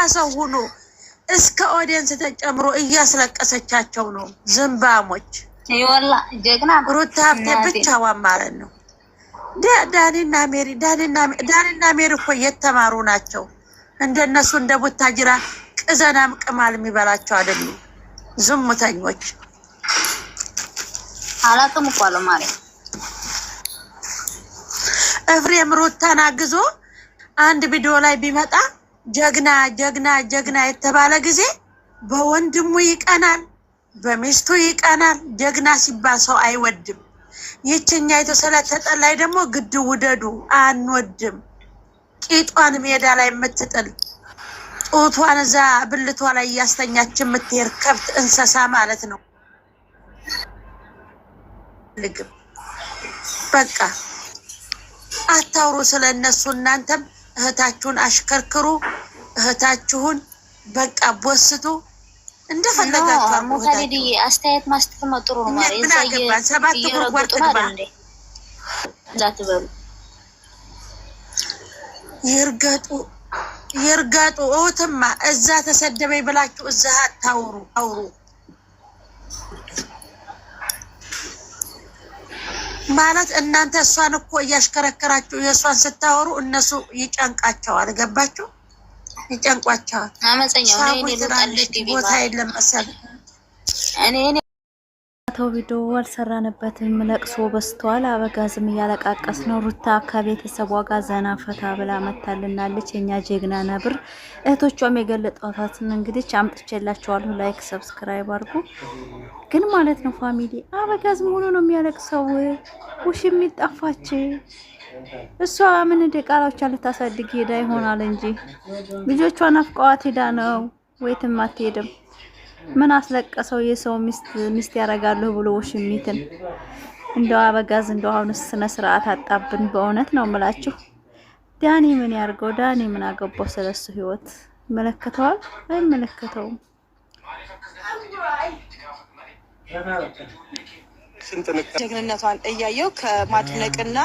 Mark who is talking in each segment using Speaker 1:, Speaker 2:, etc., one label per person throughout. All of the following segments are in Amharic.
Speaker 1: ሰው ሆኖ እስከ ኦዲየንስ ተጨምሮ እያስለቀሰቻቸው ነው። ዝምባሞች
Speaker 2: ይወላ ጀግና
Speaker 1: ሩታ ሀብቴ ብቻዋን ማለት ነው። ዳኒና ሜሪ እኮ የተማሩ ናቸው። እንደነሱ እንደ ቡታጅራ ቅዘናም ቅማል የሚበላቸው አይደሉም። ዝሙተኞች
Speaker 2: አላቅም እኮ አለ ማለት
Speaker 1: ኤፍሬም ሩታን አግዞ አንድ ቪዲዮ ላይ ቢመጣ ጀግና ጀግና ጀግና የተባለ ጊዜ በወንድሙ ይቀናል፣ በሚስቱ ይቀናል። ጀግና ሲባል ሰው አይወድም። ይችኛይቱ ስለተጠላይ ደግሞ ግድ ውደዱ አንወድም። ቂጧን ሜዳ ላይ የምትጥል ጡቷን እዛ ብልቷ ላይ እያስተኛች የምትሄድ ከብት እንስሳ ማለት ነው። በቃ አታውሩ ስለነሱ። እናንተም እህታችሁን አሽከርክሩ፣ እህታችሁን በቃ ቦስቱ እንደፈለጋችሁ።
Speaker 2: ሞታሊዲ አስተያየት ማስተር መጥሩ ነው ማለት ነው።
Speaker 1: ሰባት ጉርጓድ ትግባ
Speaker 2: ዛትበሉ
Speaker 1: ይርገጡ ኦትማ እዛ ተሰደበኝ ብላችሁ እዛ አታውሩ። አውሩ ማለት እናንተ እሷን እኮ እያሽከረከራችሁ የእሷን ስታወሩ እነሱ ይጨንቃቸዋል። ገባችሁ? ይጨንቋቸዋል።
Speaker 2: አመፀኛው እኔ ልጣልሽ ዲቪ
Speaker 1: ቦታ የለም መሰለኝ።
Speaker 2: እኔ
Speaker 3: ተው ቪዲዮ አልሰራንበትም። ለቅሶ በስተዋል። አበጋዝም እያለቃቀስ ነው። ሩታ ከቤተሰቧ ጋር ዘና ፈታ ብላ መታልናለች። የኛ ጀግና ነብር እህቶቿም የገለጧታትን እንግዲህ አምጥቼላችኋለሁ። ላይክ ሰብስክራይብ አድርጉ። ግን ማለት ነው ፋሚሊ አበጋዝ ሙሉ ነው የሚያለቅሰው። ውሽ የሚጣፋች እሷ ምን ደቃላዎች ልታሳድግ ሄዳ ይሆናል እንጂ ልጆቿን አፍቀዋት ሄዳ ነው ወይትም አትሄድም። ምን አስለቀሰው? የሰው ሚስት ያረጋሉ ብሎ ውሽሚትን እንደው አበጋዝ እንደው አሁን ስነ ስርዓት አጣብን። በእውነት ነው የምላችሁ። ዳኒ ምን ያርገው? ዳኒ ምን አገባው ስለሱ ህይወት? መለከተዋል አይመለከተውም?
Speaker 4: ጀግንነቷን እያየው ከማድነቅና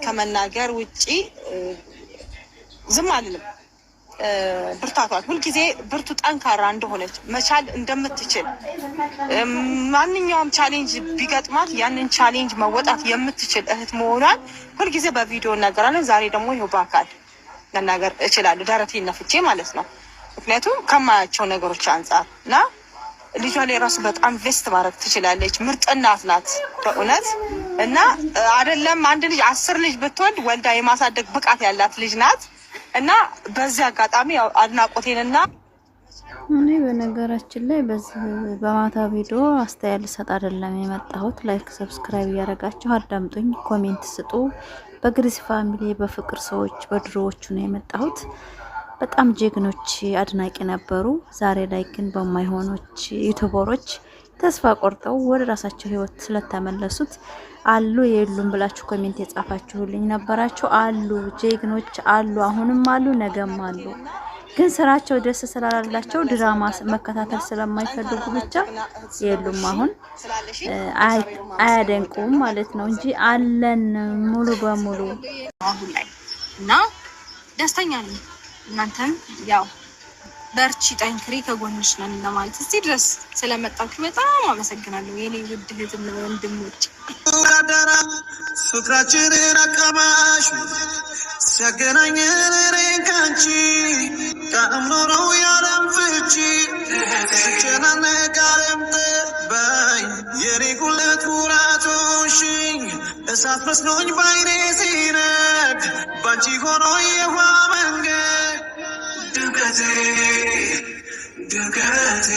Speaker 4: ከመናገር ውጪ ዝም አልልም። ብርታቷን ሁልጊዜ ብርቱ ጠንካራ እንደሆነች መቻል እንደምትችል ማንኛውም ቻሌንጅ ቢገጥማት ያንን ቻሌንጅ መወጣት የምትችል እህት መሆኗን ሁልጊዜ በቪዲዮ እናገራለን። ዛሬ ደግሞ ይኸው በአካል መናገር እችላለሁ፣ ደረቴን ነፍቼ ማለት ነው። ምክንያቱም ከማያቸው ነገሮች አንጻር እና ልጇ ላይ ራሱ በጣም ቬስት ማድረግ ትችላለች። ምርጥ እናት ናት በእውነት እና አይደለም አንድ ልጅ 10 ልጅ ብትወልድ ወልዳ የማሳደግ ብቃት ያላት ልጅ ናት። እና በዚህ አጋጣሚ አድናቆቴንና
Speaker 3: እኔ በነገራችን ላይ በዚህ በማታ ቪዲዮ አስተያየት ልሰጥ አይደለም የመጣሁት። ላይክ ሰብስክራይብ ያደረጋችሁ አዳምጡኝ፣ ኮሜንት ስጡ። በግሪስ ፋሚሊ በፍቅር ሰዎች በድሮዎቹ ነው የመጣሁት። በጣም ጀግኖች አድናቂ ነበሩ። ዛሬ ላይ ግን በማይሆኖች ዩቲዩበሮች ተስፋ ቆርጠው ወደ ራሳቸው ህይወት ስለተመለሱት አሉ የሉም ብላችሁ ኮሜንት የጻፋችሁልኝ ነበራችሁ። አሉ ጀግኖች አሉ፣ አሁንም አሉ፣ ነገም አሉ። ግን ስራቸው ደስ ስላላላቸው ድራማ መከታተል ስለማይፈልጉ ብቻ የሉም። አሁን አያደንቁም ማለት ነው እንጂ አለን ሙሉ በሙሉ
Speaker 5: አሁን ላይ እና ደስተኛ ነኝ። እናንተም ያው በርቺ ጠንክሪ ከጎንሽ ነን ለማለት እዚህ ድረስ ስለመጣችሁ በጣም አመሰግናለሁ የኔ ውድ እህትና ወንድሞች።
Speaker 6: ፍቅራችንን አቀማሽ ሲያገናኘን እኔን ካንቺ ጣዕም ኖረው ያለም ፍቺ ስጨናነቅ ዓለም ጠባኝ የኔ ጉለት ኩራቶሽኝ እሳት መስሎኝ ባይኔ ሲነድ ባንቺ ሆኖ የውሃ መንገድ ድምቀቴ ድምቀቴ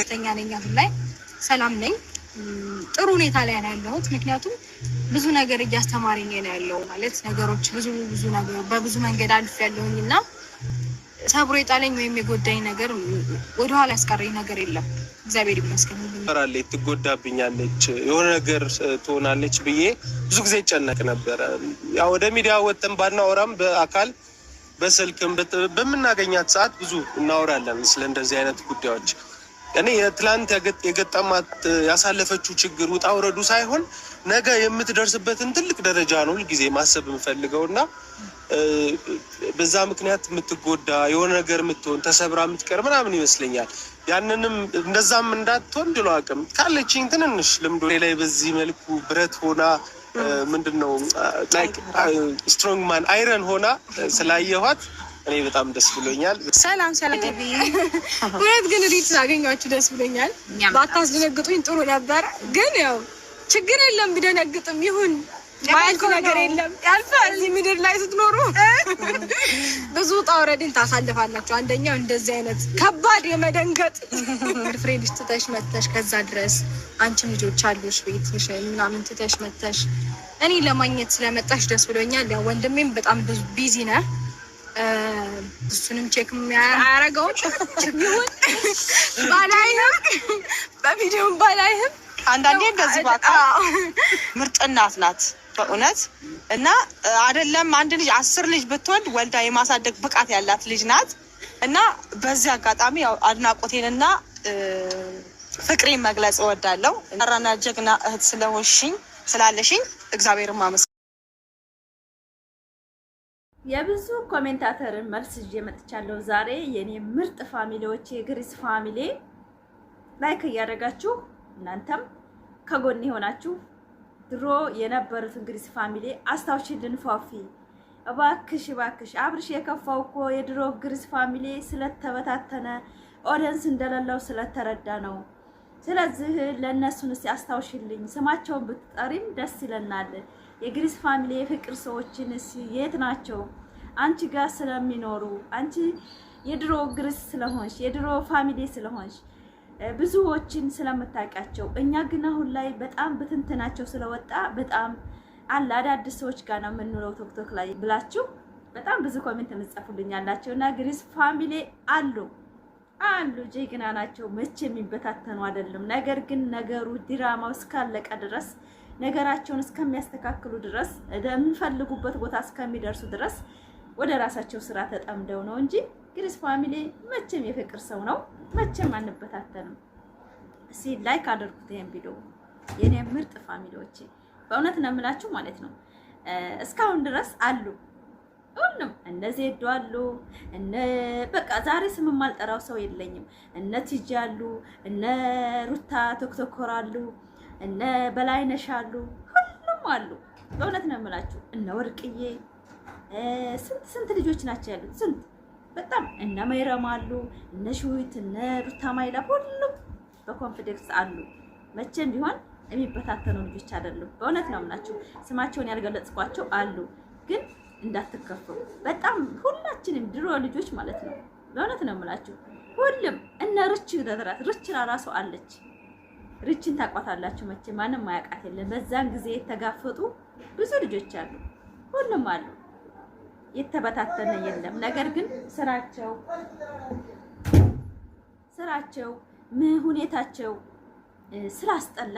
Speaker 5: ደስተኛ ነኝ። አሁን ላይ ሰላም ነኝ። ጥሩ ሁኔታ ላይ ነው ያለሁት። ምክንያቱም ብዙ ነገር እያስተማረኝ ነው ያለው ማለት ነገሮች ብዙ ነገር በብዙ መንገድ አልፍ ያለውኝና ሰብሮ የጣለኝ ወይም የጎዳኝ ነገር ወደ ኋላ ያስቀረኝ ነገር የለም። እግዚአብሔር ይመስገን።
Speaker 7: ተራለች ትጎዳብኛለች የሆነ ነገር ትሆናለች ብዬ ብዙ ጊዜ ጨነቅ ነበር። ያው ወደ ሚዲያ ወጥተን ባናወራም በአካል በስልክም በመናገኛት ሰዓት ብዙ እናወራለን ስለ እንደዚህ አይነት ጉዳዮች። እኔ የትላንት የገጠማት ያሳለፈችው ችግር ውጣ ውረዱ ሳይሆን ነገ የምትደርስበትን ትልቅ ደረጃ ነው ሁልጊዜ ማሰብ የምፈልገው እና በዛ ምክንያት የምትጎዳ የሆነ ነገር የምትሆን ተሰብራ የምትቀር ምናምን ይመስለኛል። ያንንም እንደዛም እንዳትሆን ድሎ አቅም ካለችኝ ትንንሽ ልምዶ ላይ በዚህ መልኩ ብረት ሆና ምንድነው ላይክ ስትሮንግ ማን አይረን ሆና ስላየኋት እኔ በጣም ደስ ብሎኛል።
Speaker 5: ሰላም እውነት ግን ሪት አገኛችሁ ደስ ብሎኛል። ባታስደነግጡኝ ጥሩ ነበር፣ ግን ያው ችግር የለም ብደነግጥም ይሁን ማያልፍ ነገር የለም። ያልፋል። እዚህ ምድር ላይ ስትኖሩ ብዙ ውጣ ውረድን ታሳልፋላችሁ። አንደኛው እንደዚህ አይነት ከባድ የመደንገጥ ፍሬንድሽ ትተሽ መተሽ ከዛ ድረስ አንቺም ልጆች አሉሽ ቤትሽ ምናምን ትተሽ መተሽ እኔ ለማግኘት ስለመጣሽ ደስ ብሎኛል። ያው ወንድሜም በጣም ብዙ ቢዚ ነህ፣ እሱንም ቼክ የሚያደርገውን ይሁን ባላይህም በቪዲዮም ባላይህም
Speaker 4: አንዳንዴ እንደዚህ ባካ ምርጥ እናት ናት በእውነት እና አይደለም አንድ ልጅ 10 ልጅ ብትወልድ ወልዳ የማሳደግ ብቃት ያላት ልጅ ናት እና በዚህ አጋጣሚ ያው አድናቆቴንና ፍቅሬን መግለጽ እወዳለሁ። አራና ጀግና እህት ስለሆንሽኝ ስላለሽኝ እግዚአብሔርን ማመስገን።
Speaker 3: የብዙ ኮሜንታተርን መልስ ይዤ መጥቻለሁ ዛሬ። የኔ ምርጥ ፋሚሊዎች የግሪስ ፋሚሊ ላይክ እያደረጋችሁ እናንተም ከጎን የሆናችሁ ድሮ የነበሩት ግሪስ ፋሚሊ አስታውሽልን። ፏፊ እባክሽ አብርሽ የከፋው እኮ የድሮ ግሪስ ፋሚሊ ስለተበታተነ ኦዲየንስ እንደሌለው ስለተረዳ ነው። ስለዚህ ለነሱን አስታውሽልኝ፣ ስማቸውን ብትጠሪም ደስ ይለናል። የግሪስ ፋሚሊ የፍቅር ሰዎችንስ የት ናቸው? አንቺ ጋር ስለሚኖሩ አንቺ የድሮ ግሪስ ስለሆንሽ የድሮ ፋሚሊ ስለሆንሽ ብዙዎችን ስለምታውቃቸው፣ እኛ ግን አሁን ላይ በጣም ብትንትናቸው ስለወጣ በጣም አለ አዳዲስ ሰዎች ጋር ነው የምንውለው ቲክቶክ ላይ ብላችሁ በጣም ብዙ ኮሜንት የምትጽፉልኛላችሁ እና ግሪስ ፋሚሊ አሉ ጀግና ናቸው። መቼ የሚበታተኑ አይደለም። ነገር ግን ነገሩ ድራማው እስካለቀ ድረስ ነገራቸውን እስከሚያስተካክሉ ድረስ የሚፈልጉበት ቦታ እስከሚደርሱ ድረስ ወደ ራሳቸው ስራ ተጠምደው ነው እንጂ ግሪስ ፋሚሊ መቼም የፍቅር ሰው ነው። መቼም አንበታተንም። እስኪ ላይክ አድርጉት ይሄን ቪዲዮ የኔ ምርጥ ፋሚሊዎች፣ በእውነት ነው የምላችሁ ማለት ነው። እስካሁን ድረስ አሉ ሁሉም እነዚህ ሄዷሉ። በቃ ዛሬ ስም ማልጠራው ሰው የለኝም። እነ ቲጂ አሉ፣ እነ ሩታ ቲክቶከር አሉ፣ እነ በላይነሽ አሉ፣ ሁሉም አሉ። በእውነት ነው የምላችሁ እነ ወርቅዬ ስንት ልጆች ናቸው ያሉት ስንት በጣም እነ መይረም አሉ፣ እነ ሽዊት፣ እነ ሩታ ማይላ ሁሉም በኮንፊደንስ አሉ። መቼም ቢሆን የሚበታተኑ ልጆች አይደሉም። በእውነት ነው የምላችሁ ስማቸውን ያልገለጽኳቸው አሉ፣ ግን እንዳትከፈሉ። በጣም ሁላችንም ድሮ ልጆች ማለት ነው። በእውነት ነው የምላችሁ ሁሉም እነ ርች ደረራት ርች ራሱ አለች። ርችን ታቋታላችሁ መቼም ማንም ማያውቃት የለም። በዛን ጊዜ የተጋፈጡ ብዙ ልጆች አሉ፣ ሁሉም አሉ። የተበታተነ የለም። ነገር ግን ስራቸው ሁኔታቸው ስላስጠላ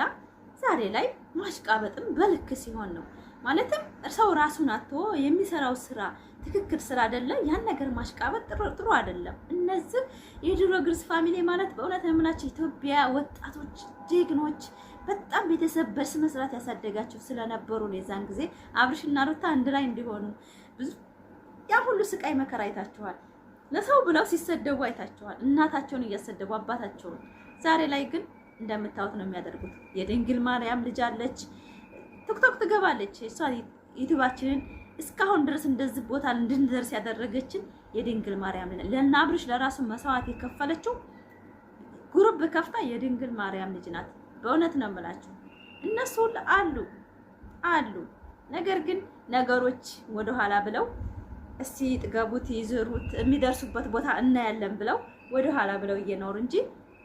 Speaker 3: ዛሬ ላይ ማሽቃበጥም በልክ ሲሆን ነው። ማለትም ሰው ራሱን አጥቶ የሚሰራው ስራ ትክክል ስራ አይደለ፣ ያን ነገር ማሽቃበጥ ጥሩ አይደለም። እነዚህ የድሮ ግሪስ ፋሚሊ ማለት በእውነት የምናቸው ኢትዮጵያ ወጣቶች ጀግኖች በጣም ቤተሰብ በስነ ስርዓት ያሳደጋቸው ስለነበሩ ነው። የዛን ጊዜ አብርሽና ሩታ አንድ ላይ እንዲሆኑ ብዙ ያ ሁሉ ስቃይ መከራ አይታችኋል። ለሰው ብለው ሲሰደቡ አይታችኋል። እናታቸውን እያሰደቡ አባታቸውን። ዛሬ ላይ ግን እንደምታዩት ነው የሚያደርጉት። የድንግል ማርያም ልጅ አለች፣ ቲክቶክ ትገባለች። እሷ ዩቲዩባችንን እስካሁን ድረስ እንደዚህ ቦታ እንድንደርስ ያደረገችን የድንግል ማርያም ልጅ ለና አብርሽ ለራሱ መስዋዕት የከፈለችው ግሩፕ ከፍታ የድንግል ማርያም ልጅ ናት። በእውነት ነው የምላችሁ እነሱ ሁሉ አሉ። ነገር ግን ነገሮች ወደኋላ ብለው እስቲ ጥገቡት ይዝሩት የሚደርሱበት ቦታ እናያለን ብለው ወደኋላ ብለው እየኖሩ እንጂ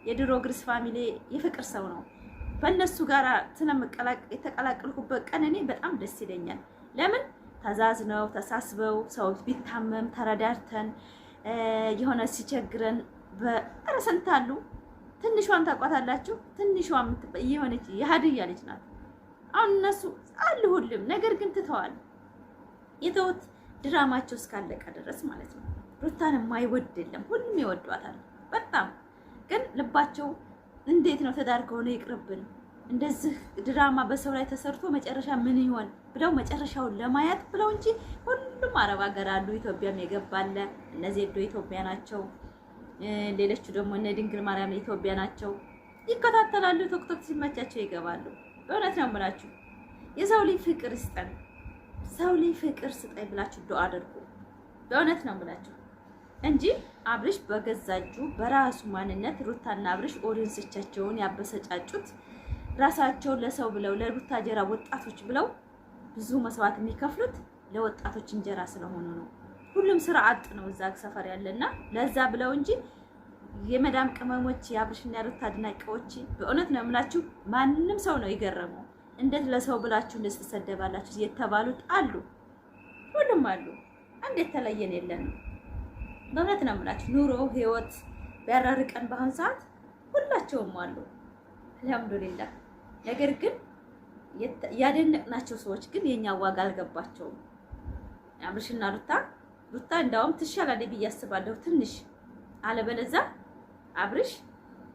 Speaker 3: የድሮ ግሪስ ፋሚሊ የፍቅር ሰው ነው። በእነሱ ጋር የተቀላቀልኩበት ቀን እኔ በጣም ደስ ይለኛል። ለምን ተዛዝነው ተሳስበው ሰው ቢታመም ተረዳርተን የሆነ ሲቸግረን በአረሰንታሉ። ትንሿን ታቋታላችሁ። ትንሿ የሆነች የሀድያ ልጅ ናት። አሁን እነሱ አሉ ሁሉም ነገር ግን ትተዋል። የተውት ድራማቸው እስካለቀ ድረስ ማለት ነው። ሩታን የማይወድ የለም፣ ሁሉም ይወዷታል በጣም ግን ልባቸው እንዴት ነው ትዳር ከሆነ ይቅርብን፣ እንደዚህ ድራማ በሰው ላይ ተሰርቶ መጨረሻ ምን ይሆን ብለው መጨረሻውን ለማየት ብለው እንጂ ሁሉም አረብ ሀገር አሉ። ኢትዮጵያም የገባለ እነዚህ ኢትዮጵያ ናቸው። ሌሎቹ ደግሞ እነ ድንግል ማርያም ኢትዮጵያ ናቸው። ይከታተላሉ። ቶክቶክ ሲመቻቸው ይገባሉ። በእውነት ነው የምላችሁ። የሰው ልጅ ፍቅር ይስጠን፣ ሰው ልጅ ፍቅር ስጠኝ ብላችሁ ዱአ አድርጉ። በእውነት ነው የምላችሁ እንጂ አብርሽ በገዛጁ በራሱ ማንነት ሩታና አብርሽ ኦዲየንሶቻቸውን ያበሰጫጩት ራሳቸውን ለሰው ብለው ለሩታ ጀራ ወጣቶች ብለው ብዙ መስዋዕት የሚከፍሉት ለወጣቶች እንጀራ ስለሆኑ ነው። ሁሉም ስራ አጥ ነው እዛ ሰፈር ያለና ለዛ ብለው እንጂ የመዳም ቅመሞች የአብርሽና የሩታ አድናቂዎች በእውነት ነው የምላችሁ ማንንም ሰው ነው የገረመው። እንዴት ለሰው ብላችሁ እንደዚህ ተሰደባላችሁ የተባሉት አሉ፣ ሁሉም አሉ። እንዴት ተለየን የለንም። በእውነት ነው የምላችሁ ኑሮ ህይወት ቢያራርቀን በአሁን ሰዓት ሁላቸውም አሉ አልሐምዱሊላህ። ነገር ግን ያደነቅናቸው ሰዎች ግን የኛ ዋጋ አልገባቸውም። አብርሽና ሩታ እንዳውም ትሻላለች ብዬ አስባለሁ ትንሽ። አለበለዛ አብርሽ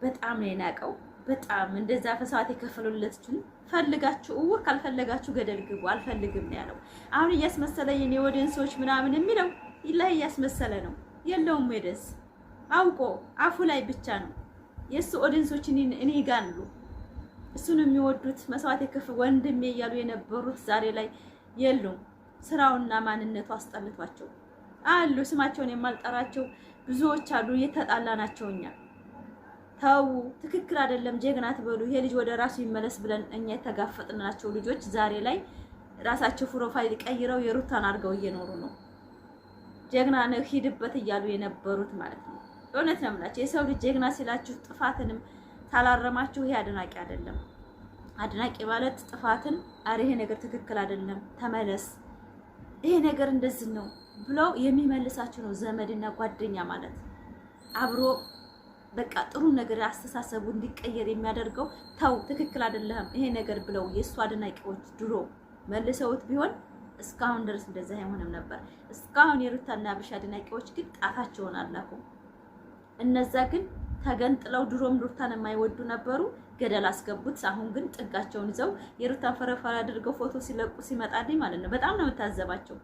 Speaker 3: በጣም ነው የናቀው። በጣም እንደዛ ፈሳት የከፈሉለትን ፈልጋችሁ ካልፈለጋችሁ ገደል ግቡ አልፈልግም ነው ያለው። አሁን እያስመሰለ የኔ ኦዲየንሶች ምናምን የሚለው ላይ እያስመሰለ ነው። የለውም ወደስ አውቆ አፉ ላይ ብቻ ነው። የሱ ኦዲየንሶች እኔ ጋር አሉ። እሱን የሚወዱት መስዋዕት የከፈሉ ወንድሜ እያሉ የነበሩት ዛሬ ላይ የሉም። ስራውና ማንነቱ አስጠልቷቸው አሉ። ስማቸውን የማልጠራቸው ብዙዎች አሉ። እየተጣላናቸው እኛ ተው፣ ትክክል አይደለም፣ ጀግና ትበሉ፣ ይሄ ልጅ ወደ ራሱ ይመለስ ብለን እኛ የተጋፈጥናቸው ልጆች ዛሬ ላይ ራሳቸው ፕሮፋይል ቀይረው የሩታን አድርገው እየኖሩ ነው። ጀግና ነው ሂድበት እያሉ የነበሩት ማለት ነው። እውነት ነው የምላችሁ የሰው ልጅ ጀግና ሲላችሁ ጥፋትንም ታላረማችሁ ይሄ አድናቂ አይደለም። አድናቂ ማለት ጥፋትን አረ ይሄ ነገር ትክክል አይደለም ተመለስ፣ ይሄ ነገር እንደዚህ ነው ብለው የሚመልሳችሁ ነው ዘመድና ጓደኛ ማለት። አብሮ በቃ ጥሩ ነገር አስተሳሰቡ እንዲቀየር የሚያደርገው ተው ትክክል አይደለም ይሄ ነገር ብለው የእሱ አድናቂዎች ድሮ መልሰውት ቢሆን እስካሁን ድረስ እንደዛ አይሆንም ነበር። እስካሁን የሩታና አብርሽ አድናቂዎች ግን ጣታቸውን አላኩ። እነዛ ግን ተገንጥለው ድሮም ሩታን የማይወዱ ነበሩ፣ ገደል አስገቡት። አሁን ግን ጥጋቸውን ይዘው የሩታን ፈረፈራ አድርገው ፎቶ ሲለቁ ሲመጣልኝ ማለት ነው በጣም ነው የምታዘባቸው።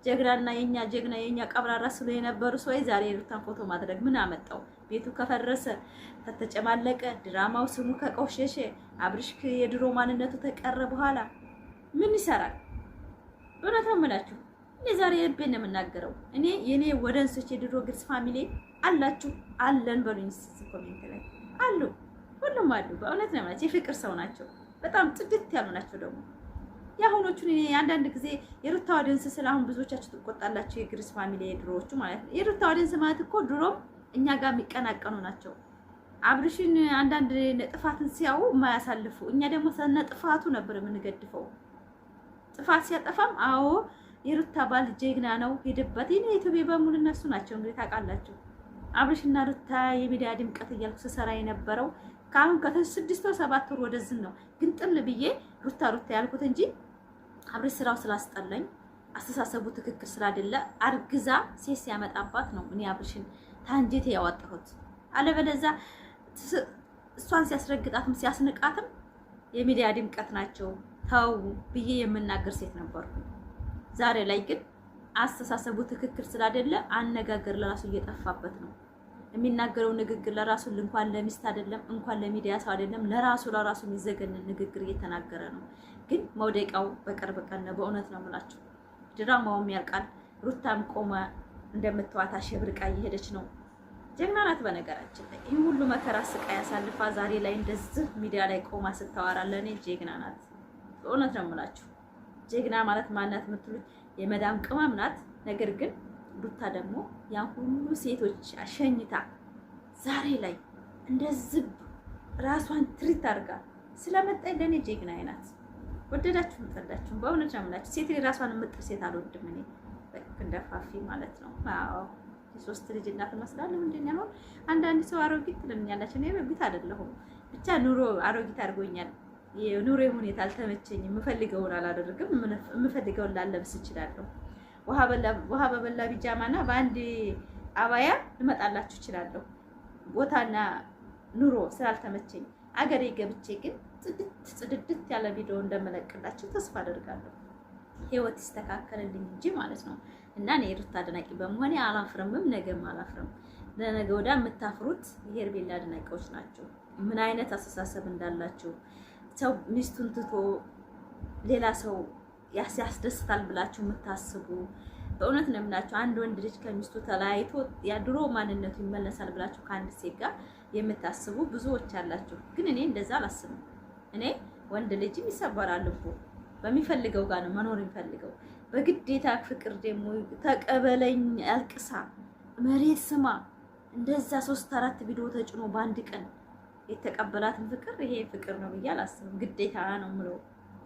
Speaker 3: ጀግናና የኛ ጀግና የኛ ቀብራራ ስለ የነበሩ ሰው ዛሬ የሩታን ፎቶ ማድረግ ምን አመጣው? ቤቱ ከፈረሰ ከተጨማለቀ ድራማው ስሙ ከቆሸሸ አብርሽ የድሮ ማንነቱ ተቀረ በኋላ ምን ይሰራል? እውነት ነው የምላችሁ። እኔ ዛሬ ልቤን ነው የምናገረው። እኔ የኔ ወደንሶች የድሮ ግልጽ ፋሚሊ አላችሁ አለን በሉኝ ኮሜንት ላይ አሉ፣ ሁሉም አሉ። በእውነት ነው የምላችሁ የፍቅር ሰው ናቸው። በጣም ጥድት ያሉ ናቸው። ደግሞ የአሁኖቹን እኔ አንዳንድ ጊዜ የሩታ ወደንስ ስለአሁን ብዙዎቻችሁ ትቆጣላችሁ፣ የግልጽ ፋሚሊ የድሮዎቹ ማለት ነው። የሩታ ወደንስ ማለት እኮ ድሮም እኛ ጋር የሚቀናቀኑ ናቸው። አብርሽን አንዳንድ ጥፋትን ሲያዩ የማያሳልፉ እኛ ደግሞ ሰነ ጥፋቱ ነበር የምንገድፈው። ጥፋት ሲያጠፋም አዎ የሩታ ባል ጀግና ነው ሄድበት ይሄ ኢትዮጵያ በሙሉ እነሱ ናቸው እንግዲህ ታውቃላችሁ። አብርሽና ሩታ የሚዲያ ድምቀት እያልኩ ስሰራ የነበረው ካሁን ከ6 ወር 7 ወር ወደዚህ ነው። ግን ጥል ብዬ ሩታ ያልኩት እንጂ አብርሽ ስራው ስላስጠላኝ አስተሳሰቡ ትክክል ስላይደለ አርግዛ ሴት ሲያመጣባት ነው እኔ አብርሽን ታንጀቴ ያወጣሁት። አለበለዛ እሷን ሲያስረግጣትም ሲያስንቃትም የሚዲያ ድምቀት ናቸው ታው ብዬ የምናገር ሴት ነበርኩ። ዛሬ ላይ ግን አስተሳሰቡ ትክክል ስላይደለ አነጋገር ለራሱ እየጠፋበት ነው። የሚናገረው ንግግር ለራሱ እንኳን ለሚስት አይደለም እንኳን ለሚዲያ ሰው አይደለም ለራሱ የሚዘገን ንግግር እየተናገረ ነው። ግን መውደቂያው በቅርብ ቀን ነው። በእውነት ነው የምላችሁ። ድራማውም ያልቃል። ሩታም ቆመ እንደምትዋታ ሸብርቃ እየሄደች ነው። ጀግና ናት። በነገራችን ላይ ይህ ሁሉ መከራ ስቃይ ያሳልፋ ዛሬ ላይ እንደዚህ ሚዲያ ላይ ቆማ ስታወራ ለኔ ጀግና ናት። በእውነት ነው የምላችሁ። ጀግና ማለት ማናት የምትሉት የመዳም ቅመም ናት። ነገር ግን ሩታ ደግሞ ያን ሁሉ ሴቶች አሸኝታ ዛሬ ላይ እንደዚህ ራሷን ትሪት አድርጋ ስለመጣች ለኔ ጀግና ናት። ወደዳችሁ ጠላችሁ በእውነት ነው የምላችሁ። ሴት ራሷን የምጥር ሴት አልወድም እኔ እንደፋፊ ማለት ነው። አዎ የሶስት ልጅ እናት መስላለሁ። ምንድነው አሁን አንዳንድ ሰው አሮጊት ትልኛላችሁ። እኔ አሮጊት አይደለሁም፣ ብቻ ኑሮ አሮጊት አድርጎኛል። የኑሮ ሁኔታ አልተመቸኝም። የምፈልገውን አላደርግም። የምፈልገውን ላለብስ እችላለሁ። ውሃ በበላ ቢጃማና በአንድ አባያ ልመጣላችሁ እችላለሁ። ቦታና ኑሮ ስላልተመቸኝ አገሬ ገብቼ ግን ጽድት ያለ ቪዲዮ እንደመለቅላችሁ ተስፋ አደርጋለሁ። ህይወት ይስተካከልልኝ እንጂ ማለት ነው። እና እኔ ሩታ አድናቂ በመሆኔ አላፍርምም፣ ነገም አላፍርም። ለነገ ወዲያ የምታፍሩት የሄርሜላ አድናቂዎች ናቸው። ምን አይነት አስተሳሰብ እንዳላችሁ ሰው ሚስቱን ትቶ ሌላ ሰው ያስደስታል ብላችሁ የምታስቡ በእውነት ነው የምላችሁ። አንድ ወንድ ልጅ ከሚስቱ ተለያይቶ ያድሮ ማንነቱ ይመለሳል ብላችሁ ከአንድ ሴት ጋር የምታስቡ ብዙዎች አላችሁ። ግን እኔ እንደዛ አላስብም። እኔ ወንድ ልጅም ይሰበራል ልቡ በሚፈልገው ጋር ነው መኖር የሚፈልገው። በግዴታ ፍቅር ደግሞ ተቀበለኝ አልቅሳ መሬት ስማ እንደዛ 3-4 ቪዲዮ ተጭኖ በአንድ ቀን የተቀበላትን ፍቅር ይሄ ፍቅር ነው ብዬ አላስብም። ግዴታ ነው የምለው።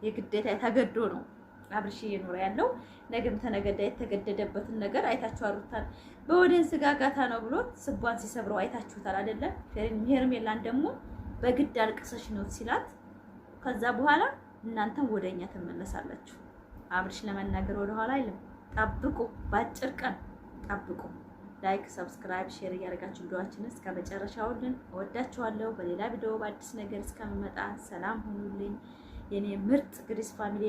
Speaker 3: የግዴታ የተገዶ ነው አብርሽ እየኖረ ያለው። ነገም ተነገዳ የተገደደበትን ነገር አይታችኋል። ሩታን በወደን ስጋጋታ ነው ብሎ ስቧን ሲሰብረው አይታችሁታል አይደለ? ሄርሜላን ደግሞ በግድ አልቅሰሽ ነው ሲላት ከዛ በኋላ እናንተም ወደኛ ተመለሳላችሁ። አብርሽ ለመናገር ወደ ኋላ አይልም። ጠብቁ፣ ባጭር ቀን ጠብቁ። ላይክ፣ ሰብስክራይብ፣ ሼር እያደረጋችሁ ቪዲዮአችንን እስከ መጨረሻው ወዳችኋለሁ። በሌላ ቪዲዮ በአዲስ ነገር እስከምመጣ ሰላም ሁኑልኝ የኔ ምርጥ ግሪስ ፋሚሊ።